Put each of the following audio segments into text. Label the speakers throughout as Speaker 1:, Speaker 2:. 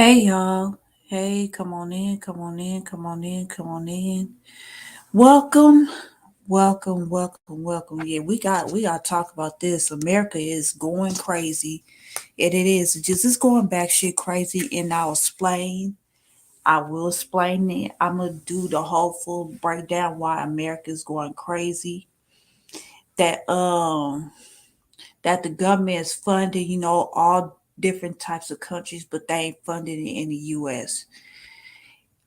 Speaker 1: Hey y'all. Hey, come on in, come on in, come on in, come on in. Welcome, welcome. Yeah, we got to talk about this. America is going crazy. And it is. It's going back shit crazy, and I will explain it. I'm gonna do the whole full breakdown why America is going crazy. That that the government is funding, all different types of countries, but they ain't funding it in the US.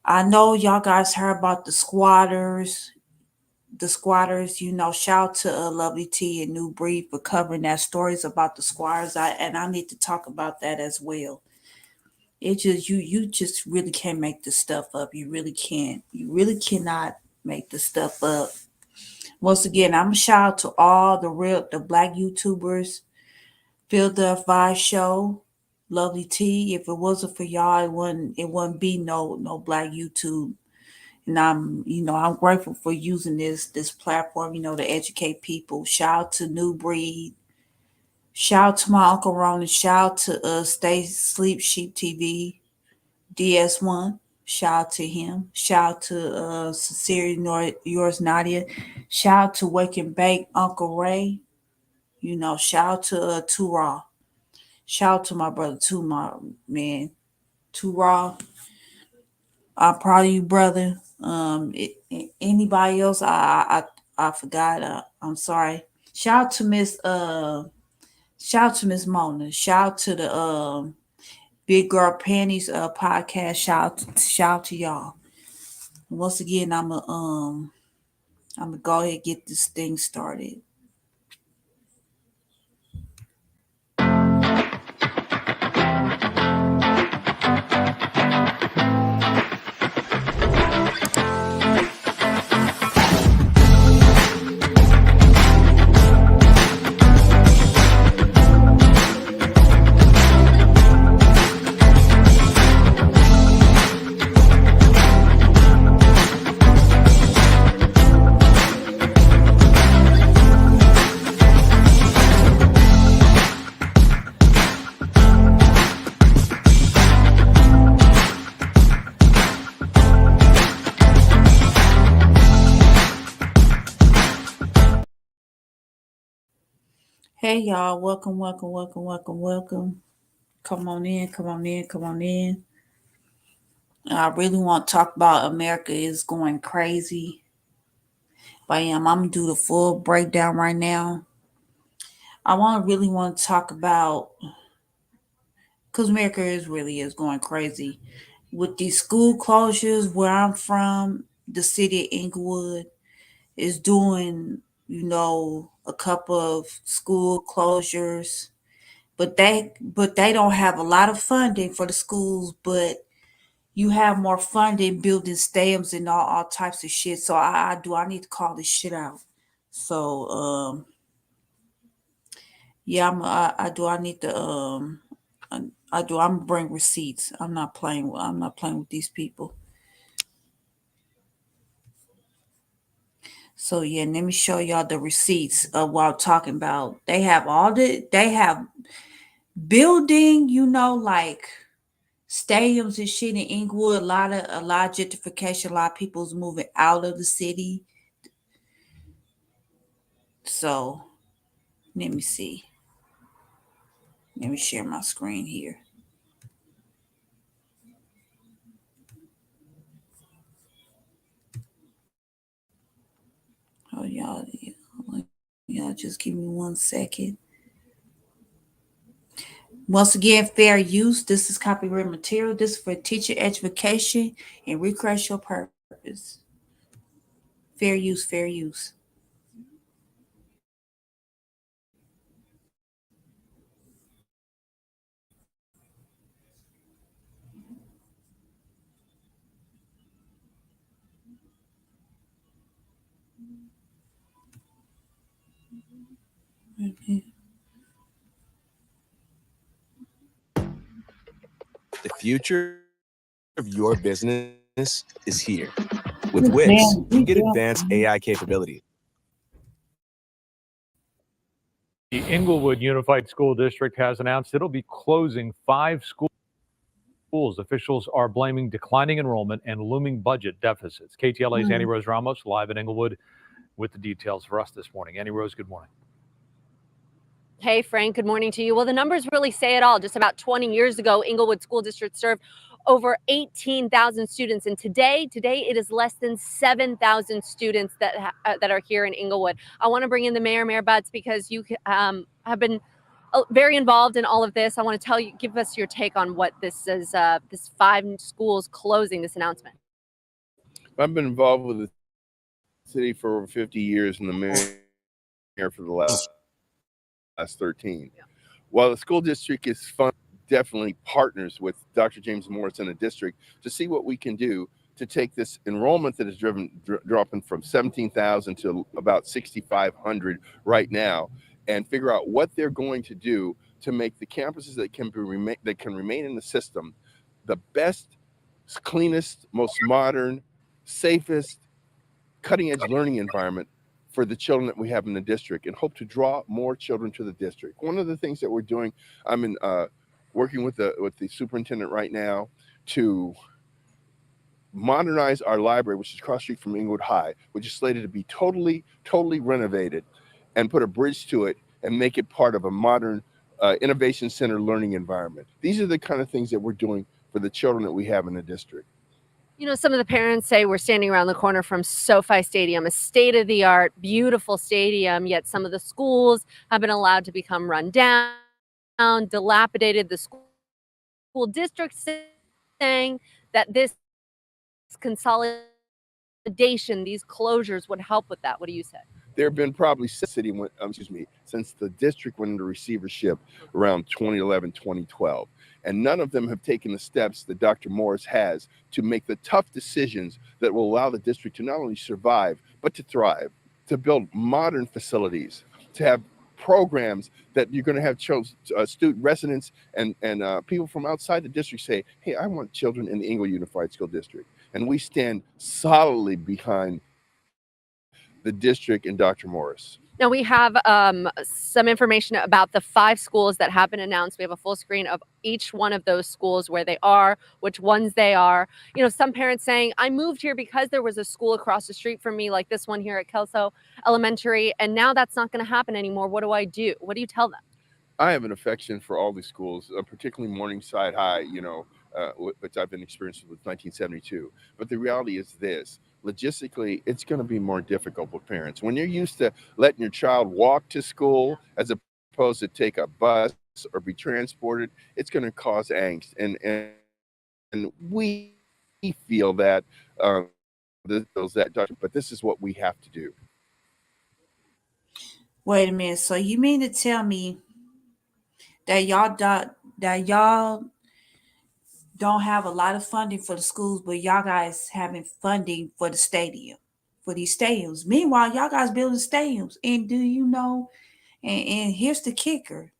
Speaker 1: I know y'all guys heard about the squatters. The squatters, shout out to Lovely T and New Breed for covering that stories about the squatters. I need to talk about that as well. It just you just really can't make this stuff up. You really can't. You really cannot make this stuff up. Once again, I'm a shout out to all the black YouTubers. Field the Advice Show, Lovely T. If it wasn't for y'all, it wouldn't be no black YouTube. And I'm grateful for using this platform, to educate people. Shout out to New Breed. Shout out to my Uncle Ronan. Shout out to Stay Sleep Sheep TV, DS1. Shout out to him. Shout out to Sincerely Yours Nadia. Shout out to Wake and Bake Uncle Ray. Shout out to Too Raw. Shout out to my brother too, my man. Too Raw. I'm proud of you, brother. Anybody else? I forgot. I'm sorry. Shout out to Miss Mona. Shout out to the Big Girl Panties podcast. Shout out to y'all. Once again, I'm gonna go ahead and get this thing started. Hey y'all, welcome. Come on in, come on in, come on in. I really want to talk about America is going crazy. But I'm gonna do the full breakdown right now. I really want to talk about because America is going crazy with these school closures. Where I'm from, the city of Inglewood is doing, a couple of school closures, but they don't have a lot of funding for the schools, but you have more funding building stadiums and all types of shit. So I need to call this shit out. So yeah, I do. I need to I, I do. I'm gonna bring receipts. I'm not playing with these people. So yeah, let me show y'all the receipts of what I'm talking about. They have building, like stadiums and shit in Inglewood. A lot of gentrification. A lot of people's moving out of the city. So let me see. Let me share my screen here. Oh y'all just give me 1 second. Once again, fair use. This is copyright material. This is for teacher education and recreational purpose. Fair use, fair use. Okay.
Speaker 2: The future of your business is here. With
Speaker 1: We
Speaker 2: Wix,
Speaker 1: damn,
Speaker 2: you
Speaker 1: we
Speaker 2: get
Speaker 1: damn.
Speaker 2: advanced AI capabilities.
Speaker 3: The Inglewood Unified School District has announced it'll be closing 5 schools. schools. Officials are blaming declining enrollment and looming budget deficits. KTLA's Annie Rose Ramos live in Inglewood with the details for us this morning. Annie Rose, good morning.
Speaker 4: Hey, Frank, good morning to you. Well, the numbers really say it all. Just about 20 years ago, Inglewood School District served over 18,000 students. And today it is less than 7,000 students that are here in Inglewood. I want to bring in the Mayor Butts, because you have been very involved in all of this. I want to give us your take on what this is, this 5 schools closing, this announcement.
Speaker 5: I've been involved with the city for over 50 years and the mayor for the last 13. Yeah. While the school district is definitely partners with Dr. James Morris and the district to see what we can do to take this enrollment that is dropping from 17,000 to about 6,500 right now, and figure out what they're going to do to make the campuses that can remain in the system the best, cleanest, most modern, safest, cutting-edge learning environment for the children that we have in the district, and hope to draw more children to the district. One of the things that we're doing, I'm working with the superintendent right now to modernize our library, which is across the street from Inglewood High, which is slated to be totally renovated, and put a bridge to it and make it part of a modern innovation center learning environment. These are the kind of things that we're doing for the children that we have in the district.
Speaker 4: You know, some of the parents say we're standing around the corner from SoFi Stadium, a state-of-the-art, beautiful stadium, yet some of the schools have been allowed to become run down, dilapidated. The school district saying that this consolidation, these closures would help with that. What do you say?
Speaker 5: There have been probably since the district went into receivership around 2011, 2012. And none of them have taken the steps that Dr. Morris has to make the tough decisions that will allow the district to not only survive, but to thrive, to build modern facilities, to have programs that you're going to have student residents and people from outside the district say, hey, I want children in the Inglewood Unified School District. And we stand solidly behind the district and Dr. Morris.
Speaker 4: Now we have some information about the 5 schools that have been announced. We have a full screen of each one of those schools, where they are, which ones they are. You know, some parents saying, I moved here because there was a school across the street from me, like this one here at Kelso Elementary, and now that's not going to happen anymore. What do I do? What do you tell them?
Speaker 5: I have an affection for all these schools, particularly Morningside High, which I've been experiencing with 1972. But the reality is this. Logistically, it's going to be more difficult for parents. When you're used to letting your child walk to school as opposed to take a bus or be transported, it's going to cause angst. And we feel that, but this is what we have to do.
Speaker 1: Wait a minute. So you mean to tell me that y'all don't have a lot of funding for the schools, but y'all guys having funding for the stadium, for these stadiums? Meanwhile, y'all guys building stadiums. And do you know, and here's the kicker.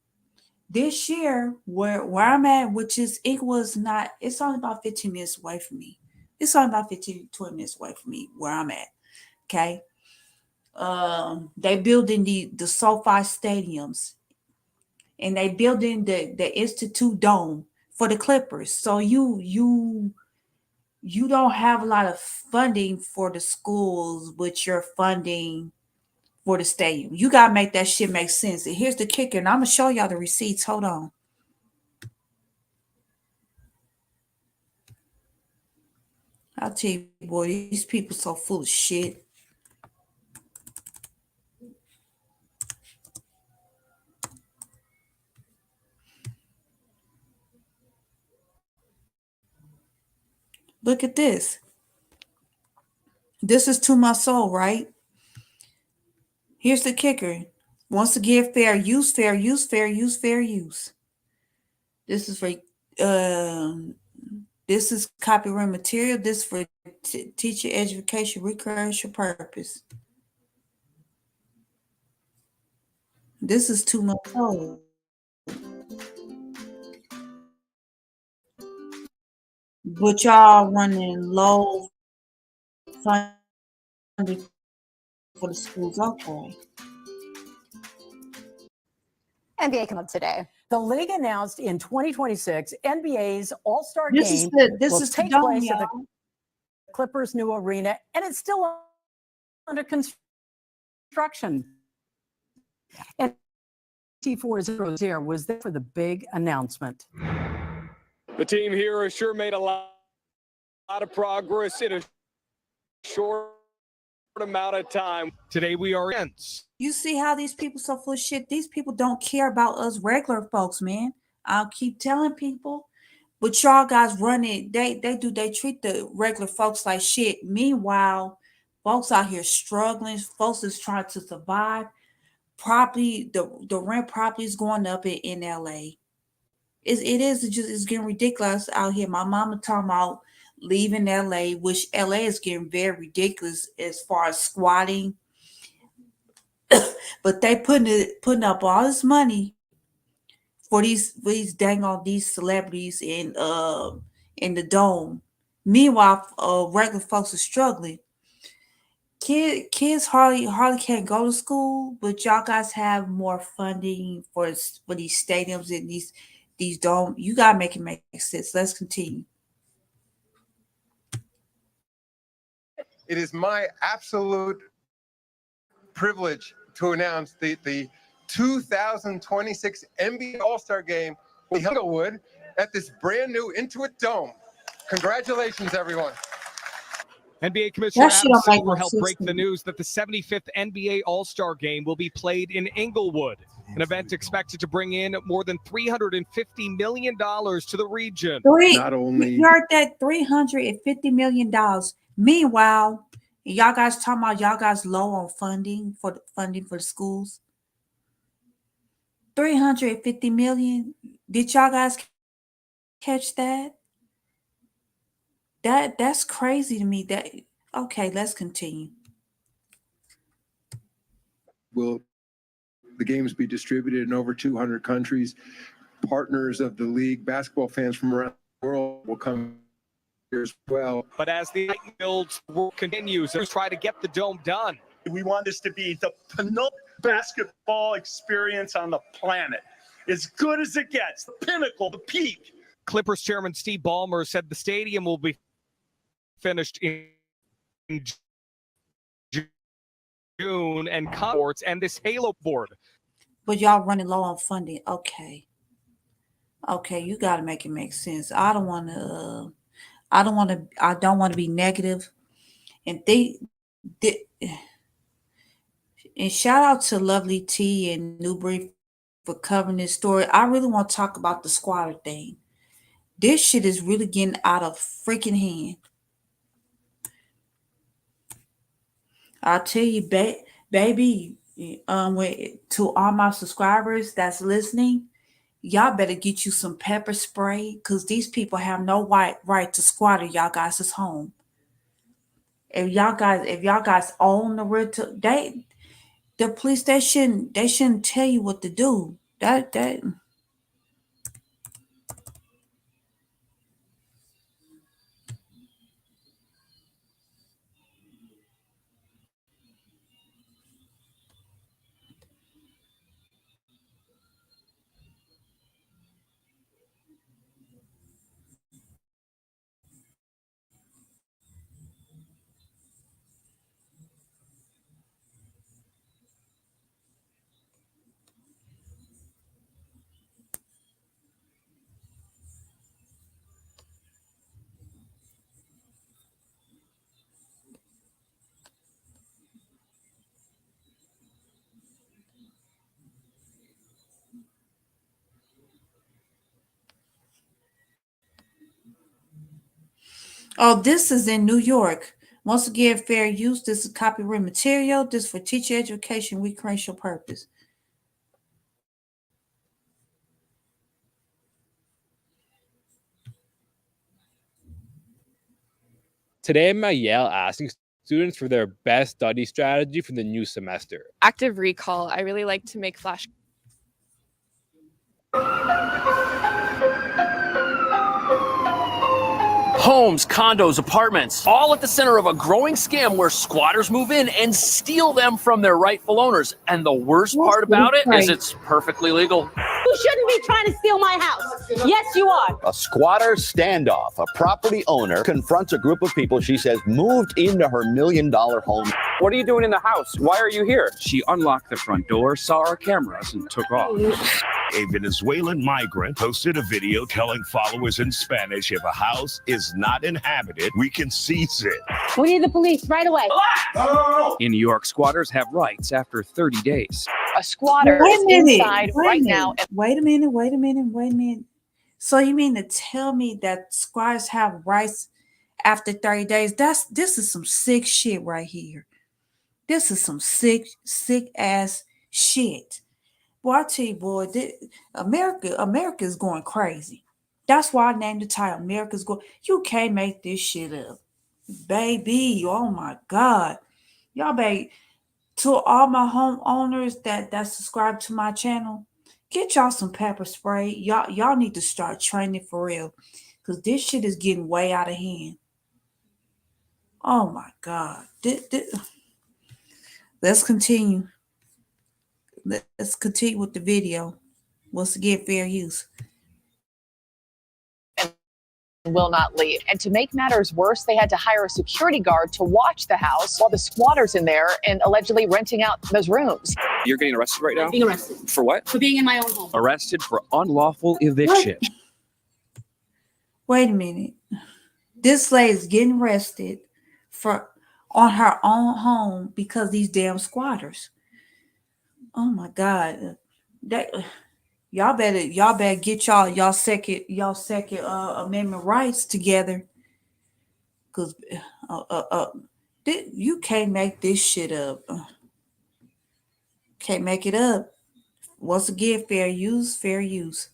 Speaker 1: This year, where I'm at, which is Inglewood's not, it's only about 15 minutes away from me. It's only about 15, 20 minutes away from me where I'm at. Okay. They building the SoFi stadiums, and they building the Institute Dome for the Clippers. So you don't have a lot of funding for the schools, but you're funding for the stadium. You gotta make that shit make sense. And here's the kicker, and I'm gonna show y'all the receipts. Hold on. I'll tell you, boy, these people so full of shit. Look at this. This is to my soul, right? Here's the kicker. Wants to give fair use, fair use, fair use, fair use. This is for this is copyright material. This is for teacher education recreational purpose. This is to my soul. But y'all running low funding for the schools. Okay.
Speaker 6: NBA come up today. The league announced in 2026 NBA's All-Star
Speaker 1: This
Speaker 6: game
Speaker 1: is the
Speaker 6: will
Speaker 1: the
Speaker 6: take
Speaker 1: dome,
Speaker 6: place at the
Speaker 1: y'all.
Speaker 6: Clippers' new arena, and it's still under construction. And T40 was there for the big announcement.
Speaker 7: The team here has sure made a lot of progress in a short amount of time. Today we are in.
Speaker 1: You see how these people so full of shit? These people don't care about us regular folks, man. I'll keep telling people. But y'all guys run it. They treat the regular folks like shit. Meanwhile, folks out here struggling. Folks is trying to survive. Property, the rent property is going up in LA. It's getting ridiculous out here. My mama talking about leaving LA, which LA is getting very ridiculous as far as squatting. But they putting up all this money for these dang on these celebrities in the dome. Meanwhile, regular folks are struggling. Kids hardly can't go to school, but y'all guys have more funding for these stadiums and these dome. You gotta make it make sense. Let's continue.
Speaker 8: It is my absolute privilege to announce the 2026 NBA All-Star Game in Inglewood at this brand new Intuit Dome. Congratulations, everyone.
Speaker 7: NBA Commissioner
Speaker 1: That shit
Speaker 7: Adam
Speaker 1: don't make
Speaker 7: Silver
Speaker 1: no
Speaker 7: helped
Speaker 1: sense
Speaker 7: break
Speaker 1: to
Speaker 7: the
Speaker 1: me.
Speaker 7: news that the 75th NBA All-Star Game will be played in Inglewood, an event expected to bring in more than $350 million to the region.
Speaker 5: Not only
Speaker 1: You heard that $350 million. Meanwhile, y'all guys talking about y'all guys low on funding for the schools. $350 million. Did y'all guys catch that? That's crazy to me. Okay, let's continue.
Speaker 9: Will the games be distributed in over 200 countries? Partners of the league, basketball fans from around the world will come here as well.
Speaker 7: But as the night builds, work continues. They're trying to get the dome done.
Speaker 10: We want this to be the penultimate basketball experience on the planet. As good as it gets, the pinnacle, the peak.
Speaker 7: Clippers chairman Steve Ballmer said the stadium will be finished in June and courts and this Halo board.
Speaker 1: But y'all running low on funding. Okay, you got to make it make sense. I don't want to be negative. And and shout out to Lovely T and Newbury for covering this story. I really want to talk about the squatter thing. This shit is really getting out of freaking hand. I'll tell you, baby, to all my subscribers that's listening, y'all better get you some pepper spray because these people have no right to squatter y'all guys' home. If y'all guys own the rental, the police they shouldn't tell you what to do. That Oh, this is in New York. Once again, fair use. This is copyright material. This is for teacher education, recreational purpose.
Speaker 11: Today I'm at Yale asking students for their best study strategy for the new semester.
Speaker 12: Active recall. I really like to make flash.
Speaker 13: Homes, condos, apartments, all at the center of a growing scam where squatters move in and steal them from their rightful owners. And the worst part about it is it's perfectly legal.
Speaker 14: You shouldn't be trying to steal my house. Yes, you are.
Speaker 15: A squatter standoff. A property owner confronts a group of people she says moved into her $1 million home.
Speaker 16: What are you doing in the house? Why are you here? She unlocked the front door, saw our cameras, and took off.
Speaker 17: A Venezuelan migrant posted a video telling followers in Spanish if a house is not inhabited, we can seize it.
Speaker 14: We need the police right away.
Speaker 16: In New York, squatters have rights after 30 days.
Speaker 14: A squatter
Speaker 1: Wait a minute.
Speaker 14: inside
Speaker 1: Wait a
Speaker 14: right
Speaker 1: minute.
Speaker 14: now.
Speaker 1: Wait a minute. So you mean to tell me that squatters have rights after 30 days? This is some sick shit right here. This is some sick ass shit. Boy, I tell you, boy, America is going crazy. That's why I named the title. America's going. You can't make this shit up, baby. Oh my God, y'all, baby. To all my homeowners that subscribe to my channel, get y'all some pepper spray. Y'all need to start training for real, because this shit is getting way out of hand. Oh my God. Let's continue. Let's continue with the video. Once again, fair use.
Speaker 14: Will not leave. And to make matters worse, they had to hire a security guard to watch the house while the squatters in there and allegedly renting out those rooms.
Speaker 16: You're getting arrested right now?
Speaker 14: Being arrested.
Speaker 16: For what?
Speaker 14: For being in my own home.
Speaker 16: Arrested for unlawful eviction.
Speaker 1: Wait a minute. This lady's getting arrested on her own home because these damn squatters. Oh my God. Y'all better get y'all second amendment rights together, because you can't make this shit up. Can't make it up. Once again, fair use.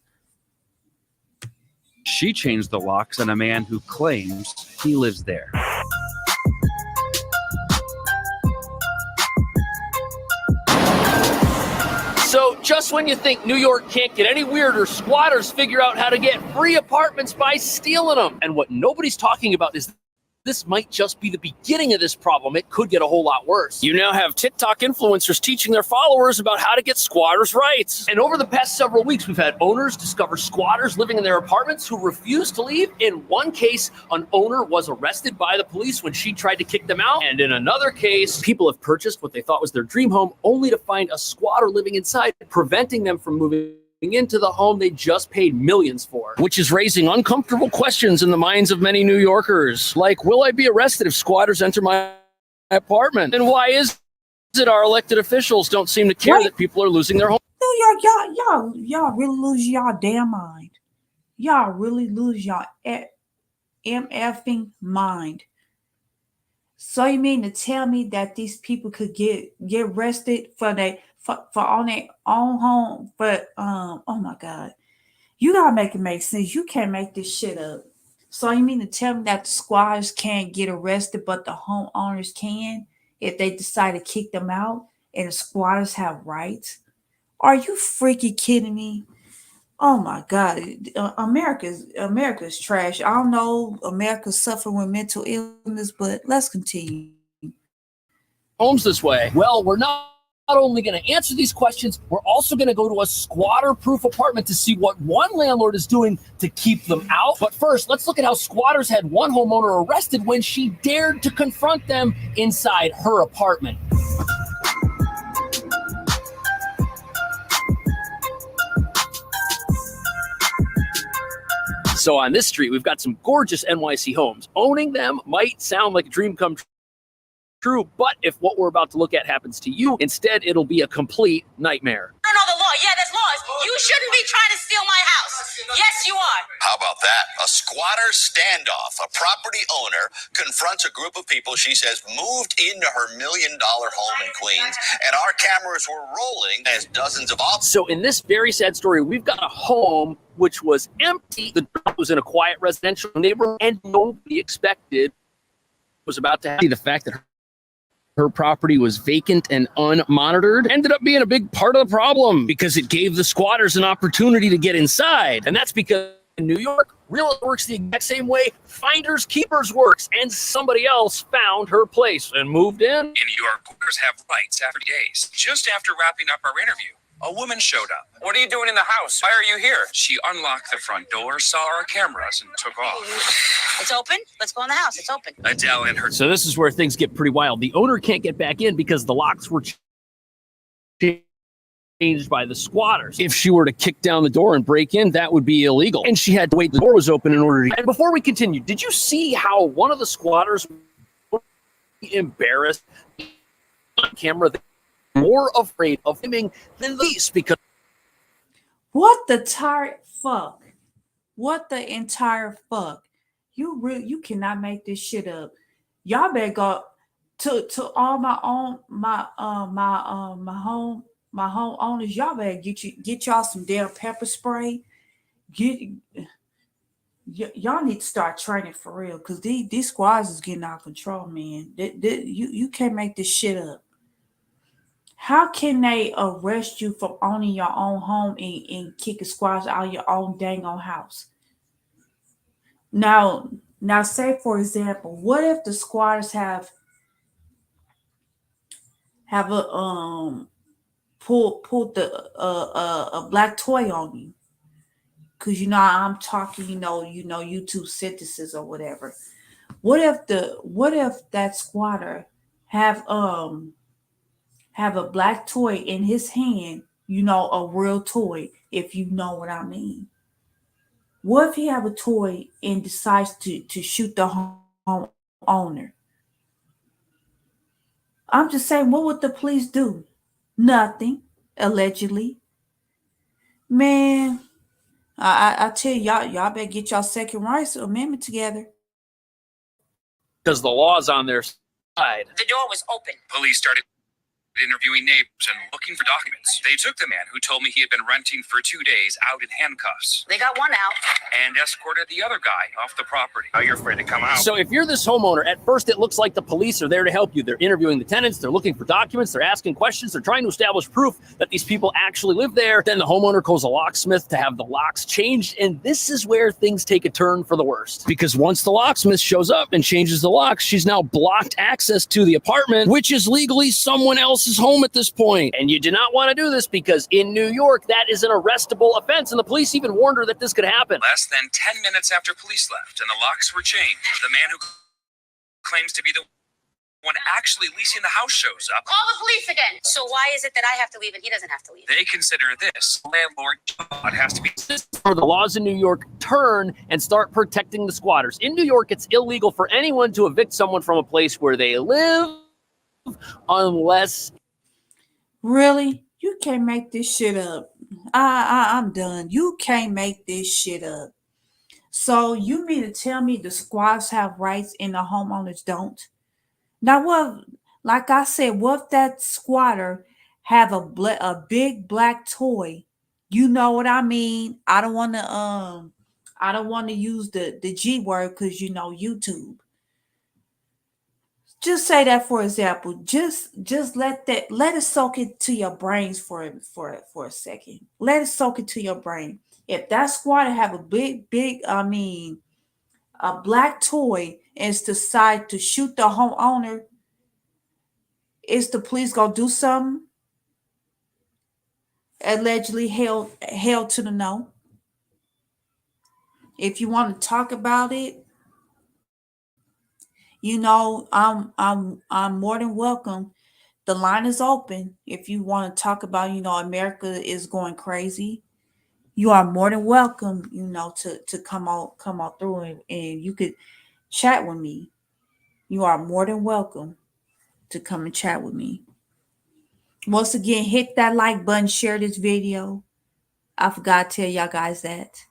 Speaker 16: She changed the locks on a man who claims he lives there.
Speaker 13: So just when you think New York can't get any weirder, squatters figure out how to get free apartments by stealing them. And what nobody's talking about is this might just be the beginning of this problem. It could get a whole lot worse. You now have TikTok influencers teaching their followers about how to get squatters' rights. And over the past several weeks, we've had owners discover squatters living in their apartments who refuse to leave. In one case, an owner was arrested by the police when she tried to kick them out. And in another case, people have purchased what they thought was their dream home only to find a squatter living inside, preventing them from moving into the home they just paid millions for, which is raising uncomfortable questions in the minds of many New Yorkers. Like, will I be arrested if squatters enter my apartment? And why is it our elected officials don't seem to care that people are losing their home?
Speaker 1: New York, y'all really lose y'all damn mind. Y'all really lose y'all MFing mind. So you mean to tell me that these people could get arrested for on their own home? But oh my God, you gotta make it make sense. You can't make this shit up. So you mean to tell me that the squatters can't get arrested, but the homeowners can if they decide to kick them out, and the squatters have rights? Are you freaking kidding me? Oh my God, America's trash. I don't know, America's suffering with mental illness, but let's continue.
Speaker 13: Homes this way? Well, we're not only going to answer these questions, we're also going to go to a squatter-proof apartment to see what one landlord is doing to keep them out. But first, let's look at how squatters had one homeowner arrested when she dared to confront them inside her apartment. So on this street, we've got some gorgeous NYC homes. Owning them might sound like a dream come true, but if what we're about to look at happens to you, instead it'll be a complete nightmare.
Speaker 14: I don't know the law. Yeah, there's laws. You shouldn't be trying to steal my house. Yes, you are.
Speaker 15: How about that? A squatter standoff. A property owner confronts a group of people she says moved into her $1 million home in Queens, and our cameras were rolling as dozens of officers.
Speaker 13: So in this very sad story, we've got a home which was empty. The dog was in a quiet residential neighborhood, and nobody expected was about to happen. The fact that her property was vacant and unmonitored ended up being a big part of the problem because it gave the squatters an opportunity to get inside. And that's because In New York, real estate works the exact same way finders keepers works, and somebody else found her place and moved in.
Speaker 18: In New York, workers have rights after days. Just after wrapping up our interview, a woman showed up. What are you doing in the house? Why are you here? She unlocked the front door, saw our cameras, and took off.
Speaker 19: It's open. Let's go in the house. It's open.
Speaker 18: Adele and her.
Speaker 13: So this is where things get pretty wild. The owner can't get back in because the locks were changed by the squatters. If she were to kick down the door and break in, that would be illegal. And she had to wait. The door was open in order to. And before we continue, did you see how one of the squatters was embarrassed on camera? More afraid of him than these because.
Speaker 1: What the entire fuck? What the entire fuck? You cannot make this shit up. Y'all better go to all my home owners. Y'all better get y'all some damn pepper spray. Y'all need to start training for real, because these squads is getting out of control, man. You can't make this shit up. How can they arrest you from owning your own home and kicking squads out of your own dang on house? Now, say for example, what if the squatters have a pulled a black toy on you? Because I'm talking, YouTube sentences or whatever. What if that squatter have a black toy in his hand, a real toy, if you know what I mean? What if he have a toy and decides to shoot the home owner? I'm just saying, what would the police do? Nothing, allegedly. Man, I tell y'all better get y'all Second Rights Amendment together.
Speaker 13: Because the law's on their side.
Speaker 19: The door was open.
Speaker 18: Police started interviewing neighbors and looking for documents. They took the man who told me he had been renting for 2 days out in handcuffs.
Speaker 19: They got one out.
Speaker 18: And escorted the other guy off the property. Now you're afraid to come out.
Speaker 13: So if you're this homeowner, at first it looks like the police are there to help you. They're interviewing the tenants, they're looking for documents, they're asking questions, they're trying to establish proof that these people actually live there. Then the homeowner calls a locksmith to have the locks changed, and this is where things take a turn for the worst. Because once the locksmith shows up and changes the locks, she's now blocked access to the apartment, which is legally someone else's home at this point. And you do not want to do this, because in New York, that is an arrestable offense, and the police even warned her that this could happen.
Speaker 18: Less than 10 minutes after police left and the locks were changed, the man who claims to be the one actually leasing the house shows up.
Speaker 19: Call the police again. So why is it that I have to leave and he doesn't have to leave?
Speaker 18: They consider this landlord job has to be.
Speaker 13: Where the laws in New York turn and start protecting the squatters. In New York, it's illegal for anyone to evict someone from a place where they live unless.
Speaker 1: Really? You can't make this shit up. I'm done. You can't make this shit up. So you mean to tell me the squads have rights and the homeowners don't? Now, what? Like I said, what if that squatter have a big black toy? You know what I mean? I don't want to use the G word, because YouTube. Just say that, for example. Just let it soak into your brains for a second. Let it soak into your brain. If that squatter have a a black toy and decide to shoot the homeowner, is the police gonna do something? Allegedly held to the no. If you want to talk about it, I'm more than welcome. The line is open. If you want to talk about, America is going crazy, you are more than welcome, to come on through and you could chat with me. You are more than welcome to come and chat with me. Once again, hit that like button, share this video. I forgot to tell y'all guys that.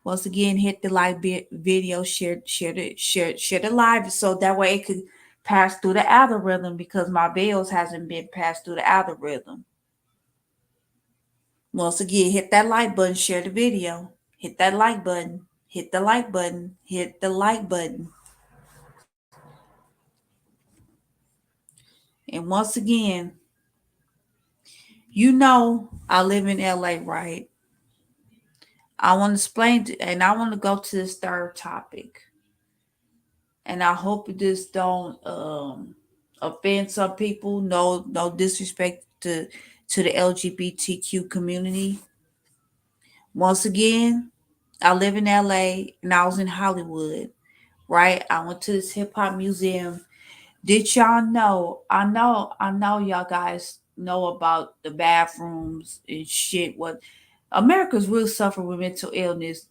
Speaker 1: Once again, hit the like video, share the live, so that way it could pass through the algorithm, because my videos hasn't been passed through the algorithm. Once again, hit that like button, share the video, hit that like button, hit the like button, hit the like button. And once again, I live in LA, right? I want to explain, and I want to go to this third topic. And I hope this don't offend some people. No disrespect to the LGBTQ community. Once again, I live in LA and I was in Hollywood, right? I went to this hip hop museum. Did y'all know? I know y'all guys know about the bathrooms and shit. What America's real suffer with mental illness.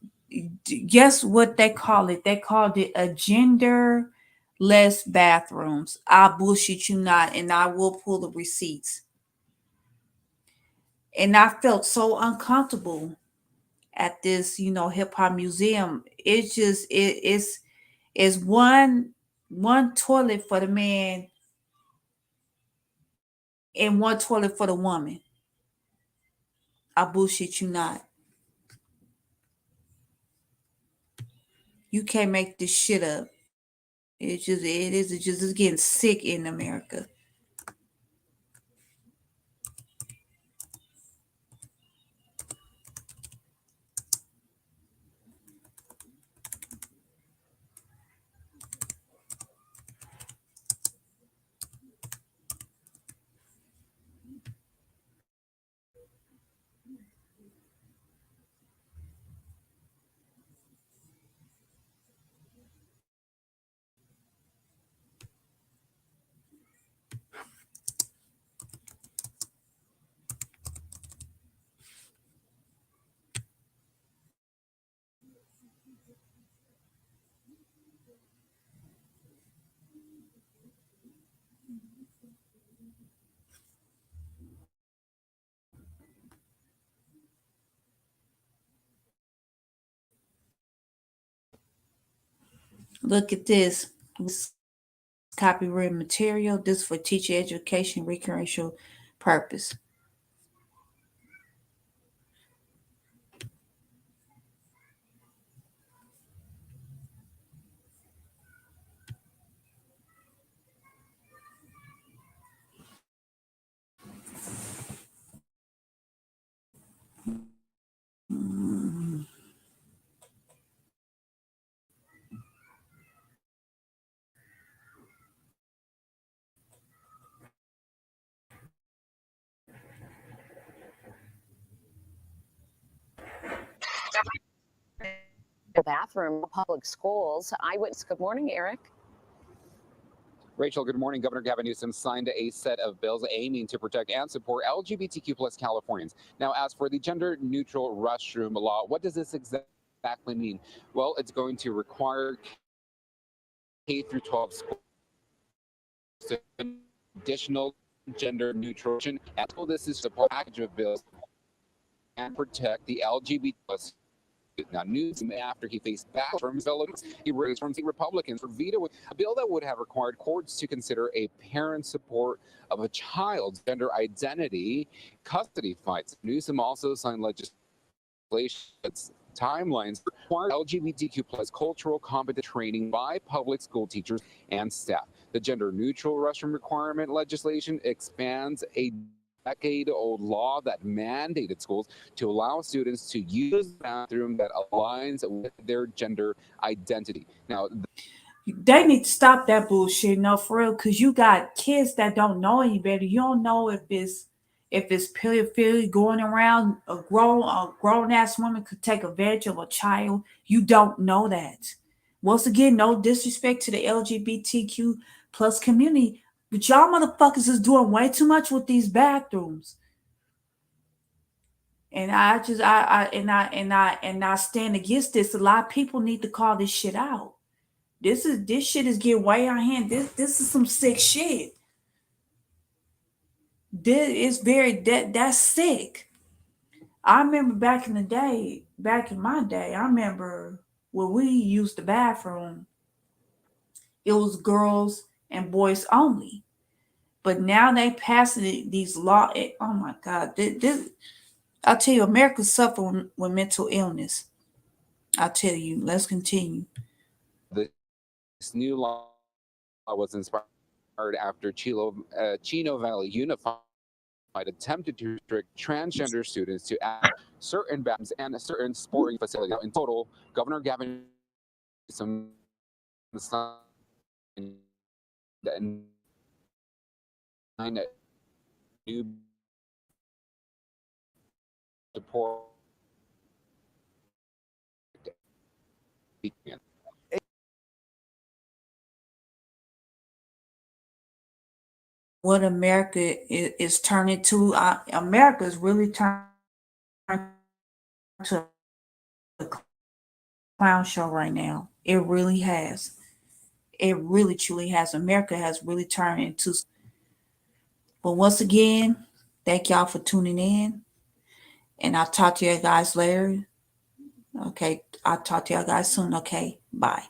Speaker 1: Guess what they call it? They called it a genderless bathrooms. I bullshit you not, and I will pull the receipts. And I felt so uncomfortable at this, hip hop museum. It's just it's one toilet for the man and one toilet for the woman. I bullshit you not. You can't make this shit up. It's just getting sick in America. Look at this. This copyright material. This for teacher education recreational purpose.
Speaker 14: The bathroom, public schools. Eyewitness. Good morning, Eric.
Speaker 20: Rachel, good morning. Governor Gavin Newsom signed a set of bills aiming to protect and support LGBTQ plus Californians. Now, as for the gender-neutral restroom law, what does this exactly mean? Well, it's going to require K through 12 schools to additional gender-neutral. And this is a package of bills and protect the LGBT plus. Now, Newsom, after he faced back from his fellow, he raised from the Republicans for veto a bill that would have required courts to consider a parent's support of a child's gender identity custody fights. Newsom also signed legislation that's timelines for LGBTQ plus cultural competent training by public school teachers and staff. The gender-neutral restroom requirement legislation expands a decade-old law that mandated schools to allow students to use the bathroom that aligns with their gender identity. Now,
Speaker 1: they need to stop that bullshit, no, for real, because you got kids that don't know any better. You don't know if it's pedophilia going around. A grown ass woman could take advantage of a child. You don't know that. Once again, no disrespect to the LGBTQ plus community, but y'all motherfuckers is doing way too much with these bathrooms. And I stand against this. A lot of people need to call this shit out. This shit is getting way out of hand. This is some sick shit. That's sick. I remember back in my day, I remember when we used the bathroom, it was girls and boys only. But now they passing these laws. Oh my God. I'll tell you, America's suffering with mental illness. I'll tell you. Let's continue.
Speaker 20: This new law was inspired after Chino Valley Unified attempted to restrict transgender students to certain bands and certain sporting facilities. Now, in total, Governor Gavin Newsom signed 9 new support.
Speaker 1: What America is turning to, America is really turning to a clown show right now. It really has. It really truly has. America has really turned into. But once again, thank y'all for tuning in. And I'll talk to you guys later. Okay, I'll talk to y'all guys soon. Okay, bye.